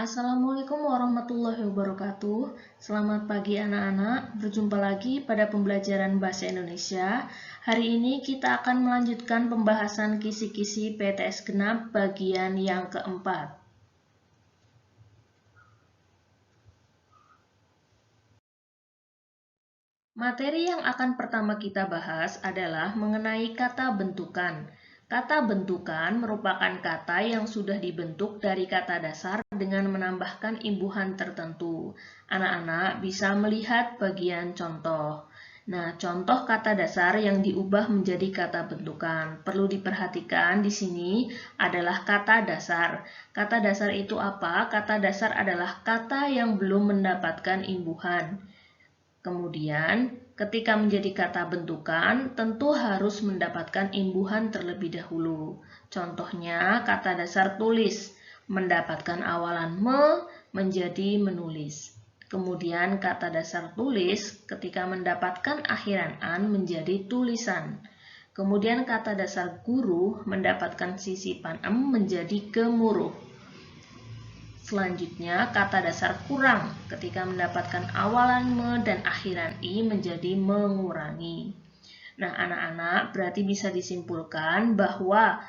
Assalamualaikum warahmatullahi wabarakatuh. Selamat pagi anak-anak, berjumpa lagi pada pembelajaran Bahasa Indonesia. Hari ini kita akan melanjutkan pembahasan kisi-kisi PTS Genap bagian yang keempat. Materi yang akan pertama kita bahas adalah mengenai kata bentukan. Kata bentukan merupakan kata yang sudah dibentuk dari kata dasar dengan menambahkan imbuhan tertentu. Anak-anak bisa melihat bagian contoh. Nah, contoh kata dasar yang diubah menjadi kata bentukan. Perlu diperhatikan di sini adalah kata dasar. Kata dasar itu apa? Kata dasar adalah kata yang belum mendapatkan imbuhan. Kemudian, ketika menjadi kata bentukan, tentu harus mendapatkan imbuhan terlebih dahulu. Contohnya, kata dasar tulis, mendapatkan awalan menjadi menulis. Kemudian, kata dasar tulis, ketika mendapatkan akhiran an menjadi tulisan. Kemudian, kata dasar guru, mendapatkan sisipan em menjadi gemuruh. Selanjutnya, kata dasar kurang ketika mendapatkan awalan me dan akhiran i menjadi mengurangi. Nah, anak-anak berarti bisa disimpulkan bahwa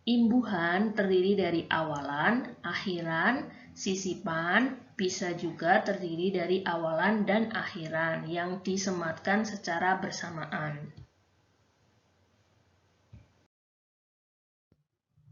imbuhan terdiri dari awalan, akhiran, sisipan, bisa juga terdiri dari awalan dan akhiran yang disematkan secara bersamaan.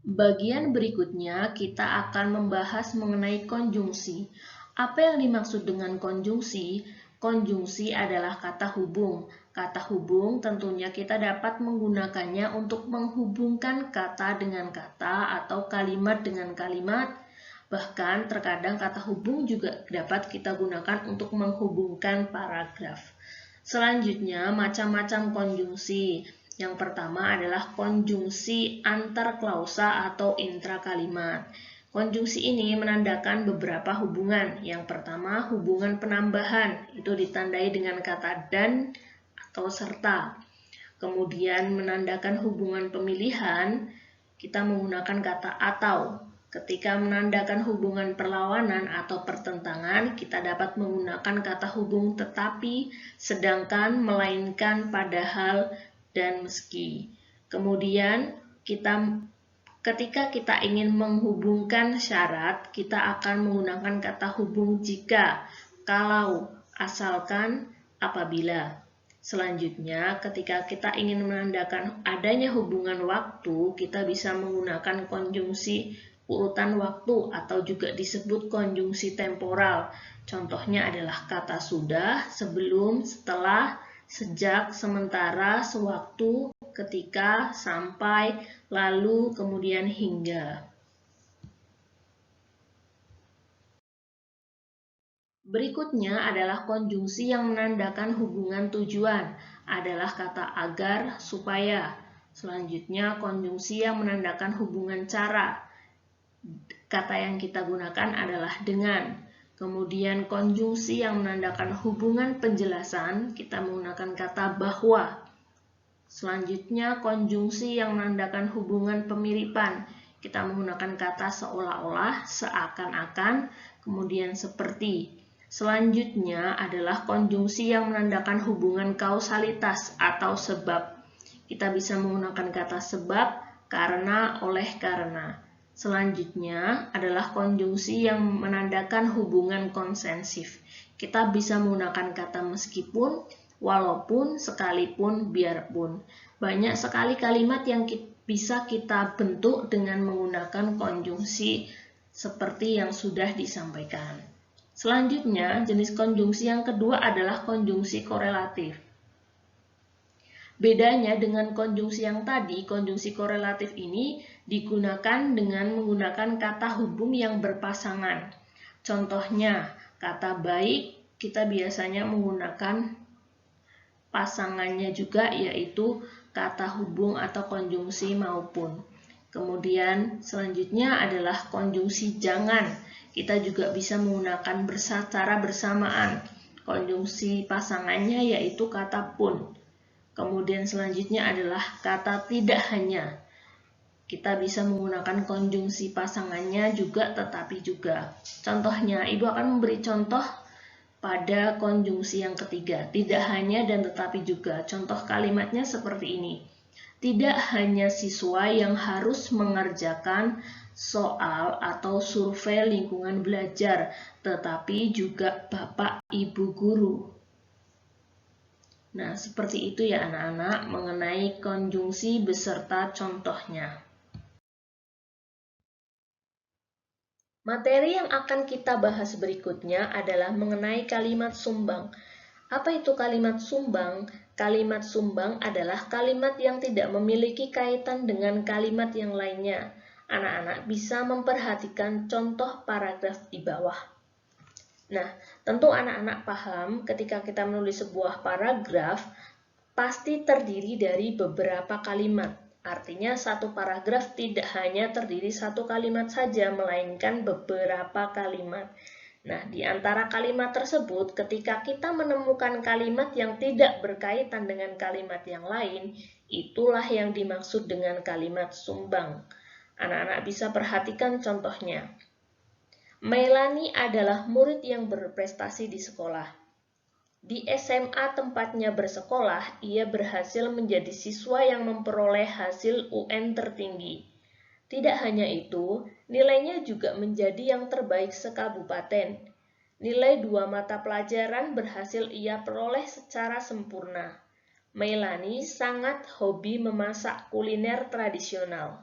Bagian berikutnya kita akan membahas mengenai konjungsi. Apa yang dimaksud dengan konjungsi? Konjungsi adalah kata hubung. Kata hubung tentunya kita dapat menggunakannya untuk menghubungkan kata dengan kata atau kalimat dengan kalimat. Bahkan terkadang kata hubung juga dapat kita gunakan untuk menghubungkan paragraf. Selanjutnya, macam-macam konjungsi. Yang pertama adalah konjungsi antar klausa atau intrakalimat. Konjungsi ini menandakan beberapa hubungan. Yang pertama, hubungan penambahan, itu ditandai dengan kata dan atau serta. Kemudian menandakan hubungan pemilihan, kita menggunakan kata atau. Ketika menandakan hubungan perlawanan atau pertentangan, kita dapat menggunakan kata hubung tetapi, sedangkan, melainkan, padahal, dan meski. Kemudian, ketika kita ingin menghubungkan syarat, kita akan menggunakan kata hubung jika, kalau, asalkan, apabila. Selanjutnya, ketika kita ingin menandakan adanya hubungan waktu, kita bisa menggunakan konjungsi urutan waktu atau juga disebut konjungsi temporal. Contohnya adalah kata sudah, sebelum, setelah, sejak, sementara, sewaktu, ketika, sampai, lalu, kemudian hingga. Berikutnya adalah konjungsi yang menandakan hubungan tujuan, adalah kata agar, supaya. Selanjutnya, konjungsi yang menandakan hubungan cara. Kata yang kita gunakan adalah dengan. Kemudian konjungsi yang menandakan hubungan penjelasan, kita menggunakan kata bahwa. Selanjutnya, konjungsi yang menandakan hubungan pemiripan, kita menggunakan kata seolah-olah, seakan-akan, kemudian seperti. Selanjutnya adalah konjungsi yang menandakan hubungan kausalitas atau sebab. Kita bisa menggunakan kata sebab, karena, oleh karena. Selanjutnya adalah konjungsi yang menandakan hubungan konsensif. Kita bisa menggunakan kata meskipun, walaupun, sekalipun, biarpun. Banyak sekali kalimat yang bisa kita bentuk dengan menggunakan konjungsi seperti yang sudah disampaikan. Selanjutnya, jenis konjungsi yang kedua adalah konjungsi korelatif. Bedanya dengan konjungsi yang tadi, konjungsi korelatif ini digunakan dengan menggunakan kata hubung yang berpasangan. Contohnya, kata baik, kita biasanya menggunakan pasangannya juga, yaitu kata hubung atau konjungsi maupun. Kemudian selanjutnya adalah konjungsi jangan. Kita juga bisa menggunakan secara bersamaan. Konjungsi pasangannya yaitu kata pun. Kemudian selanjutnya adalah kata tidak hanya. Kita bisa menggunakan konjungsi pasangannya juga tetapi juga. Contohnya, Ibu akan memberi contoh pada konjungsi yang ketiga, tidak hanya dan tetapi juga. Contoh kalimatnya seperti ini. Tidak hanya siswa yang harus mengerjakan soal atau survei lingkungan belajar, tetapi juga Bapak Ibu guru. Nah, seperti itu ya anak-anak mengenai konjungsi beserta contohnya. Materi yang akan kita bahas berikutnya adalah mengenai kalimat sumbang. Apa itu kalimat sumbang? Kalimat sumbang adalah kalimat yang tidak memiliki kaitan dengan kalimat yang lainnya. Anak-anak bisa memperhatikan contoh paragraf di bawah. Nah, tentu anak-anak paham ketika kita menulis sebuah paragraf, pasti terdiri dari beberapa kalimat. Artinya satu paragraf tidak hanya terdiri satu kalimat saja, melainkan beberapa kalimat. Nah, di antara kalimat tersebut, ketika kita menemukan kalimat yang tidak berkaitan dengan kalimat yang lain, itulah yang dimaksud dengan kalimat sumbang. Anak-anak bisa perhatikan contohnya. Melanie adalah murid yang berprestasi di sekolah. Di SMA tempatnya bersekolah, ia berhasil menjadi siswa yang memperoleh hasil UN tertinggi. Tidak hanya itu, nilainya juga menjadi yang terbaik sekabupaten. Nilai 2 mata pelajaran berhasil ia peroleh secara sempurna. Melanie sangat hobi memasak kuliner tradisional.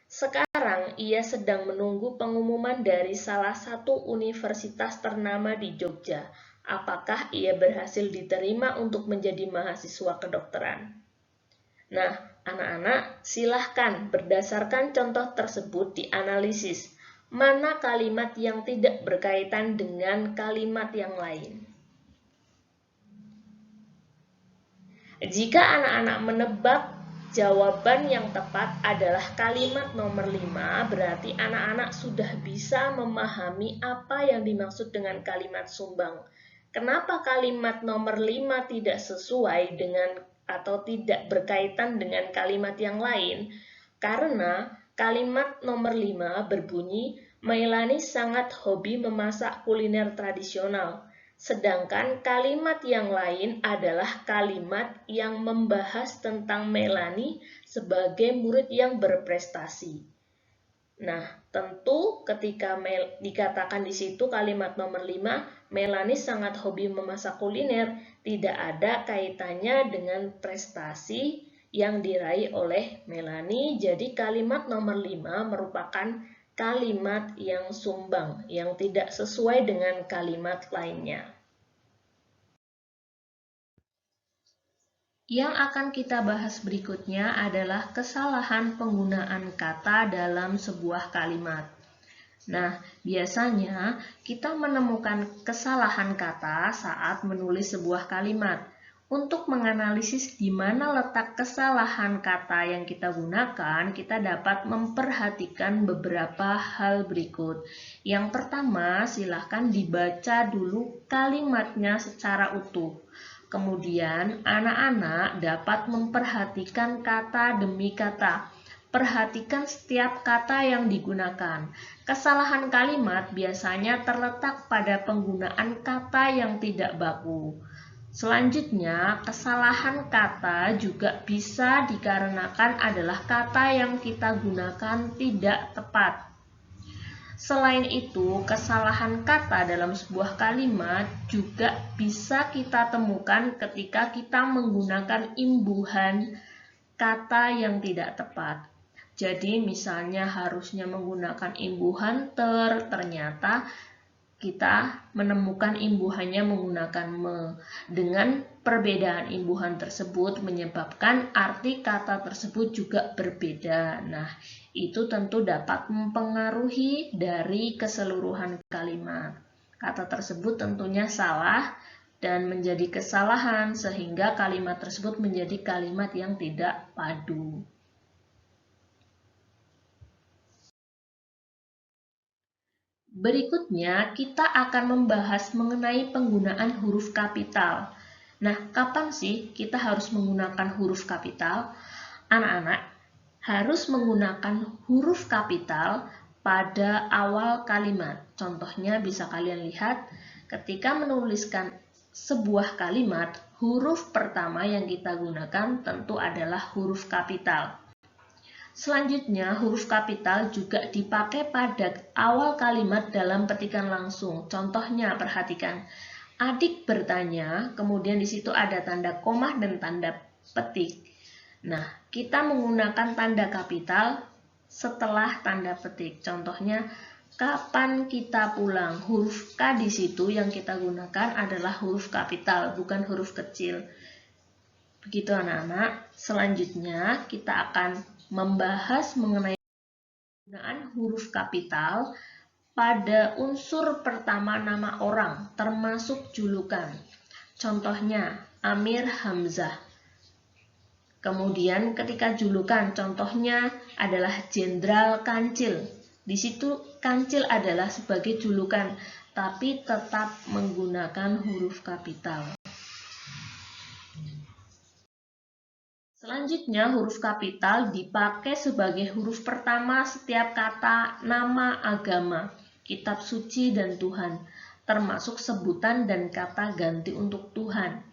Sekarang ia sedang menunggu pengumuman dari salah satu universitas ternama di Jogja. Apakah ia berhasil diterima untuk menjadi mahasiswa kedokteran? Nah, anak-anak silahkan berdasarkan contoh tersebut dianalisis. Mana kalimat yang tidak berkaitan dengan kalimat yang lain? Jika anak-anak menebak jawaban yang tepat adalah kalimat nomor 5, berarti anak-anak sudah bisa memahami apa yang dimaksud dengan kalimat sumbang. Kenapa kalimat nomor 5 tidak sesuai dengan atau tidak berkaitan dengan kalimat yang lain? Karena kalimat nomor 5 berbunyi, Melanie sangat hobi memasak kuliner tradisional. Sedangkan kalimat yang lain adalah kalimat yang membahas tentang Melanie sebagai murid yang berprestasi. Nah, tentu ketika dikatakan di situ kalimat nomor 5, Melanie sangat hobi memasak kuliner, tidak ada kaitannya dengan prestasi yang diraih oleh Melanie. Jadi kalimat nomor 5 merupakan kalimat yang sumbang, yang tidak sesuai dengan kalimat lainnya. Yang akan kita bahas berikutnya adalah kesalahan penggunaan kata dalam sebuah kalimat. Nah, biasanya kita menemukan kesalahan kata saat menulis sebuah kalimat. Untuk menganalisis di mana letak kesalahan kata yang kita gunakan, kita dapat memperhatikan beberapa hal berikut. Yang pertama, silahkan dibaca dulu kalimatnya secara utuh. Kemudian, anak-anak dapat memperhatikan kata demi kata. Perhatikan setiap kata yang digunakan. Kesalahan kalimat biasanya terletak pada penggunaan kata yang tidak baku. Selanjutnya, kesalahan kata juga bisa dikarenakan adalah kata yang kita gunakan tidak tepat. Selain itu, kesalahan kata dalam sebuah kalimat juga bisa kita temukan ketika kita menggunakan imbuhan kata yang tidak tepat. Jadi misalnya harusnya menggunakan imbuhan ternyata kita menemukan imbuhannya menggunakan me. Dengan perbedaan imbuhan tersebut menyebabkan arti kata tersebut juga berbeda. Nah, itu tentu dapat mempengaruhi dari keseluruhan kalimat. Kata tersebut tentunya salah dan menjadi kesalahan sehingga kalimat tersebut menjadi kalimat yang tidak padu. Berikutnya, kita akan membahas mengenai penggunaan huruf kapital. Nah, kapan sih kita harus menggunakan huruf kapital? Anak-anak, harus menggunakan huruf kapital pada awal kalimat. Contohnya bisa kalian lihat ketika menuliskan sebuah kalimat, huruf pertama yang kita gunakan tentu adalah huruf kapital. Selanjutnya, huruf kapital juga dipakai pada awal kalimat dalam petikan langsung. Contohnya, perhatikan. Adik bertanya, kemudian di situ ada tanda koma dan tanda petik. Nah, kita menggunakan tanda kapital setelah tanda petik. Contohnya, kapan kita pulang? Huruf K di situ yang kita gunakan adalah huruf kapital, bukan huruf kecil. Begitu anak-anak. Selanjutnya, kita akan membahas mengenai penggunaan huruf kapital pada unsur pertama nama orang, termasuk julukan. Contohnya, Amir Hamzah. Kemudian ketika julukan, contohnya adalah Jenderal Kancil. Di situ Kancil adalah sebagai julukan, tapi tetap menggunakan huruf kapital. Selanjutnya, huruf kapital dipakai sebagai huruf pertama setiap kata nama agama, kitab suci, dan Tuhan, termasuk sebutan dan kata ganti untuk Tuhan.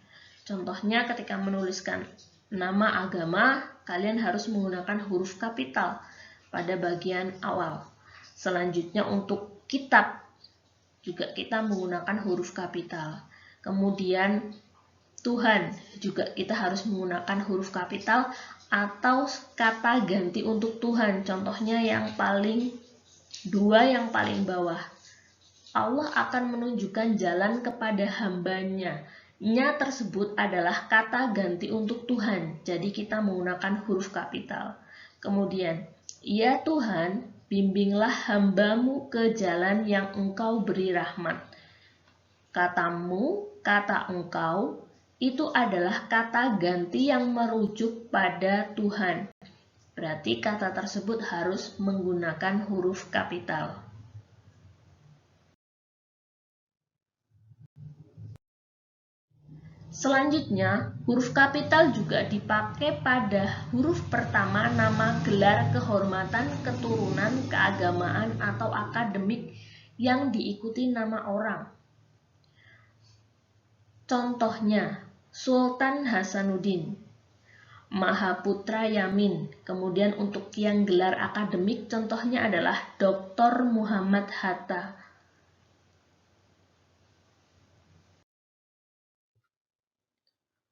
Contohnya ketika menuliskan nama agama, kalian harus menggunakan huruf kapital pada bagian awal. Selanjutnya untuk kitab, juga kita menggunakan huruf kapital. Kemudian Tuhan, juga kita harus menggunakan huruf kapital atau kata ganti untuk Tuhan. Contohnya yang paling bawah. Allah akan menunjukkan jalan kepada hambanya. Nya tersebut adalah kata ganti untuk Tuhan. Jadi kita menggunakan huruf kapital. Kemudian, ya Tuhan, bimbinglah hambamu ke jalan yang engkau beri rahmat. Katamu, kata engkau, itu adalah kata ganti yang merujuk pada Tuhan. Berarti kata tersebut harus menggunakan huruf kapital. Selanjutnya, huruf kapital juga dipakai pada huruf pertama nama gelar kehormatan, keturunan, keagamaan, atau akademik yang diikuti nama orang. Contohnya, Sultan Hasanuddin, Mahaputra Yamin. Kemudian untuk yang gelar akademik, contohnya adalah Dr. Muhammad Hatta.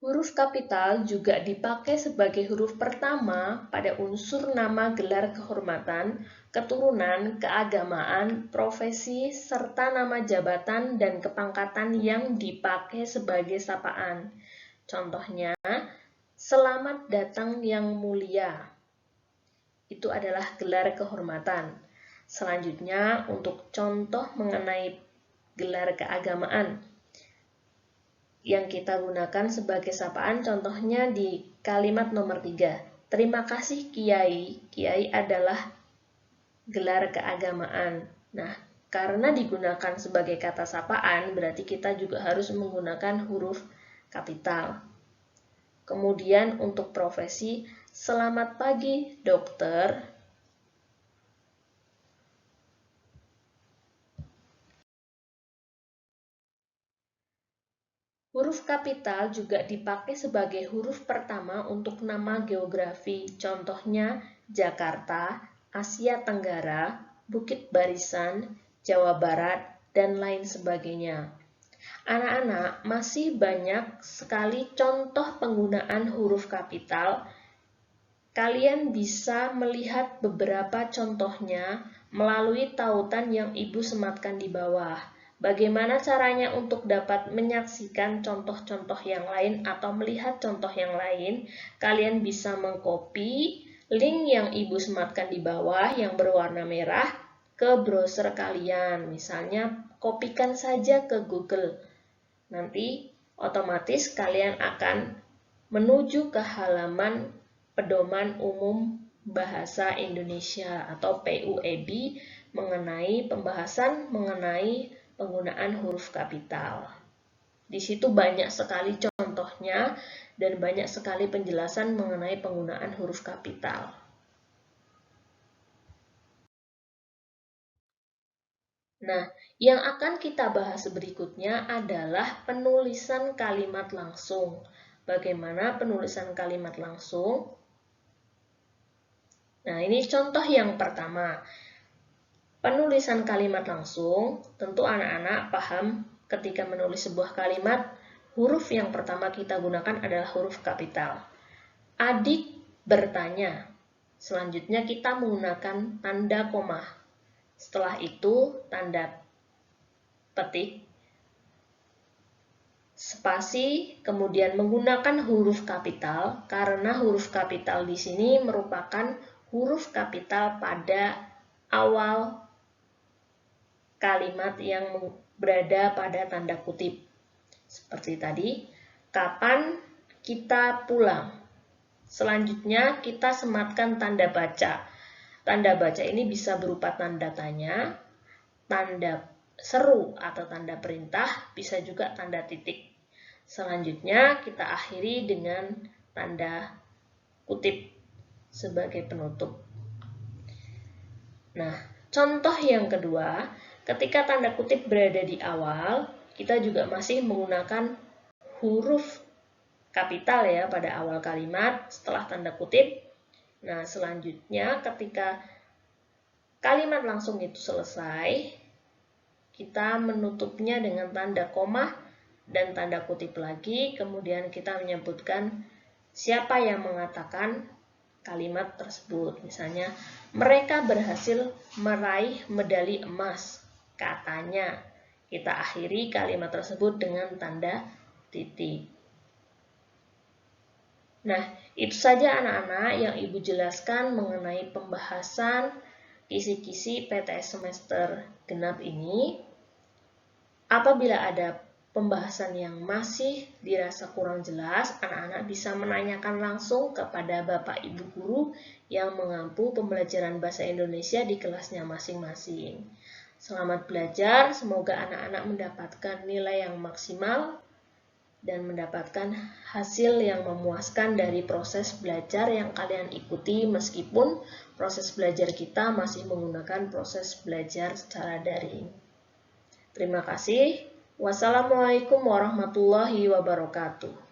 Huruf kapital juga dipakai sebagai huruf pertama pada unsur nama gelar kehormatan, keturunan, keagamaan, profesi, serta nama jabatan dan kepangkatan yang dipakai sebagai sapaan. Contohnya, selamat datang yang mulia. Itu adalah gelar kehormatan. Selanjutnya, untuk contoh mengenai gelar keagamaan yang kita gunakan sebagai sapaan, contohnya di kalimat nomor 3. Terima kasih Kiai. Kiai adalah gelar keagamaan. Nah, karena digunakan sebagai kata sapaan, berarti kita juga harus menggunakan huruf kapital. Kemudian untuk profesi, selamat pagi dokter. Huruf kapital juga dipakai sebagai huruf pertama untuk nama geografi, contohnya Jakarta, Asia Tenggara, Bukit Barisan, Jawa Barat, dan lain sebagainya. Anak-anak, masih banyak sekali contoh penggunaan huruf kapital. Kalian bisa melihat beberapa contohnya melalui tautan yang Ibu sematkan di bawah. Bagaimana caranya untuk dapat menyaksikan contoh-contoh yang lain atau melihat contoh yang lain? Kalian bisa mengcopy link yang Ibu sematkan di bawah yang berwarna merah ke browser kalian. Misalnya, kopikan saja ke Google. Nanti otomatis kalian akan menuju ke halaman Pedoman Umum Bahasa Indonesia atau PUEB mengenai pembahasan mengenai penggunaan huruf kapital. Di situ banyak sekali contohnya dan banyak sekali penjelasan mengenai penggunaan huruf kapital. Nah, yang akan kita bahas berikutnya adalah penulisan kalimat langsung. Bagaimana penulisan kalimat langsung? Nah, ini contoh yang pertama. Penulisan kalimat langsung, tentu anak-anak paham ketika menulis sebuah kalimat, huruf yang pertama kita gunakan adalah huruf kapital. Adik bertanya. Selanjutnya kita menggunakan tanda koma. Setelah itu tanda petik, spasi, kemudian menggunakan huruf kapital karena huruf kapital di sini merupakan huruf kapital pada awal kalimat yang berada pada tanda kutip. Seperti tadi, kapan kita pulang? Selanjutnya kita sematkan tanda baca. Tanda baca ini bisa berupa tanda tanya, tanda seru atau tanda perintah, bisa juga tanda titik. Selanjutnya kita akhiri dengan tanda kutip sebagai penutup. Nah, contoh yang kedua, ketika tanda kutip berada di awal, kita juga masih menggunakan huruf kapital ya pada awal kalimat setelah tanda kutip. Nah, selanjutnya ketika kalimat langsung itu selesai, kita menutupnya dengan tanda koma dan tanda kutip lagi, kemudian kita menyebutkan siapa yang mengatakan kalimat tersebut. Misalnya, mereka berhasil meraih medali emas, katanya. Kita akhiri kalimat tersebut dengan tanda titik. Nah, itu saja anak-anak yang Ibu jelaskan mengenai pembahasan kisi-kisi PTS semester genap ini. Apabila ada pembahasan yang masih dirasa kurang jelas, anak-anak bisa menanyakan langsung kepada Bapak Ibu Guru yang mengampu pembelajaran bahasa Indonesia di kelasnya masing-masing. Selamat belajar, semoga anak-anak mendapatkan nilai yang maksimal dan mendapatkan hasil yang memuaskan dari proses belajar yang kalian ikuti meskipun proses belajar kita masih menggunakan proses belajar secara daring. Terima kasih. Wassalamualaikum warahmatullahi wabarakatuh.